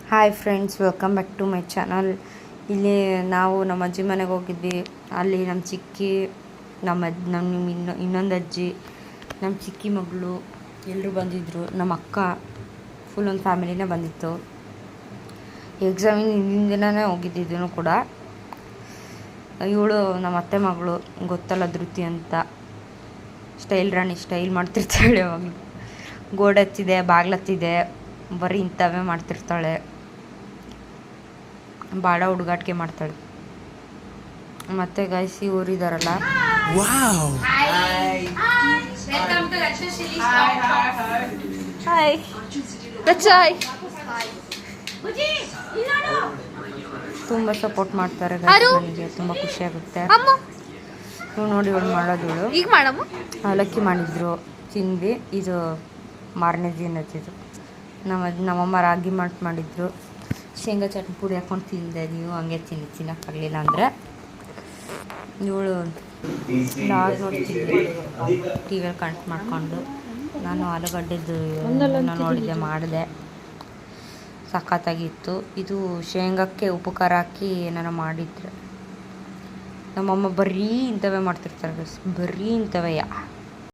Hi friends, welcome back to my channel. ಇಲ್ಲಿ ನಾವು ನಮ್ಮ ಅಜ್ಜಿ ಮನೆಗೆ ಹೋಗಿದ್ವಿ. ಅಲ್ಲಿ ನಮ್ಮ ಚಿಕ್ಕಿ, ಇನ್ನೊಂದು ಅಜ್ಜಿ, ನಮ್ಮ ಚಿಕ್ಕಿ ಮಗಳು ಎಲ್ಲರೂ ಬಂದಿದ್ದರು. ನಮ್ಮ ಅಕ್ಕ ಫುಲ್ ಒಂದು ಫ್ಯಾಮಿಲಿನೇ ಬಂದಿತ್ತು. ಎಕ್ಸಾಮಿನ ಹಿಂದಿನ ದಿನವೇ ಹೋಗಿದ್ದಿದ್ದೂ ಕೂಡ. ಇವಳು ನಮ್ಮ ಅತ್ತೆ ಮಗಳು, ಗೊತ್ತಲ್ಲ ಧೃತಿ ಅಂತ, ಸ್ಟೈಲ್ ರಾಣಿ, ಸ್ಟೈಲ್ ಮಾಡ್ತಿರ್ತಾಳೆ. ಅವಾಗಲೂ ಗೋಡೆ ಹತ್ತಿದೆ, ಬಾಗ್ಲತ್ತಿದೆ, ಬರೀ ಇಂಥವೇ ಮಾಡ್ತಿರ್ತಾಳೆ. ಭಾಳ ಹುಡುಗಾಟಿಕೆ ಮಾಡ್ತಾಳೆ. ಮತ್ತು ಗೈಸಿ ಊರಿದಾರಲ್ಲ, ತುಂಬ ಸಪೋರ್ಟ್ ಮಾಡ್ತಾರೆ ನನಗೆ, ತುಂಬ ಖುಷಿಯಾಗುತ್ತೆ. ನೀವು ನೋಡಿ ಇವಳು ಮಾಡೋದು, ಈಗ ಅವಲಕ್ಕಿ ಮಾಡಿದ್ರು, ತಿಂದ್ವಿ. ಇದು ಮಾರನೇ ದಿನ ಹಚ್ಚಿದ್ರು. ನಮ್ಮಮ್ಮ ರಾಗಿ ಮಾಡಿದ್ರು. ಶೇಂಗಾ ಚಟ್ನಿ ಪುಡಿ ಹಾಕ್ಕೊಂಡು ತಿಂದೆ. ನೀವು ಹಂಗೆ ತಿನ್ನೋಕ್ಕಾಗಲಿಲ್ಲ ಅಂದರೆ ಇವಳು ಲಾಗ್ ನೋಡ್ತಿದ್ದೆ, ಟಿ ವಿಯಲ್ಲಿ ಕನೆಕ್ಟ್ ಮಾಡಿಕೊಂಡು. ನಾನು ಆಲೂಗಡ್ಡೆದು ನೋಡಿದ್ದೆ, ಮಾಡಿದೆ, ಸಖತ್ತಾಗಿತ್ತು. ಇದು ಶೇಂಗಕ್ಕೆ ಉಪ್ಪು ಖಾರ ಹಾಕಿ ಏನಾರ ಮಾಡಿದ್ರೆ. ನಮ್ಮಮ್ಮ ಬರೀ ಇಂಥವೇ ಮಾಡ್ತಿರ್ತಾರೆ, ಬರೀ ಇಂಥವೇ.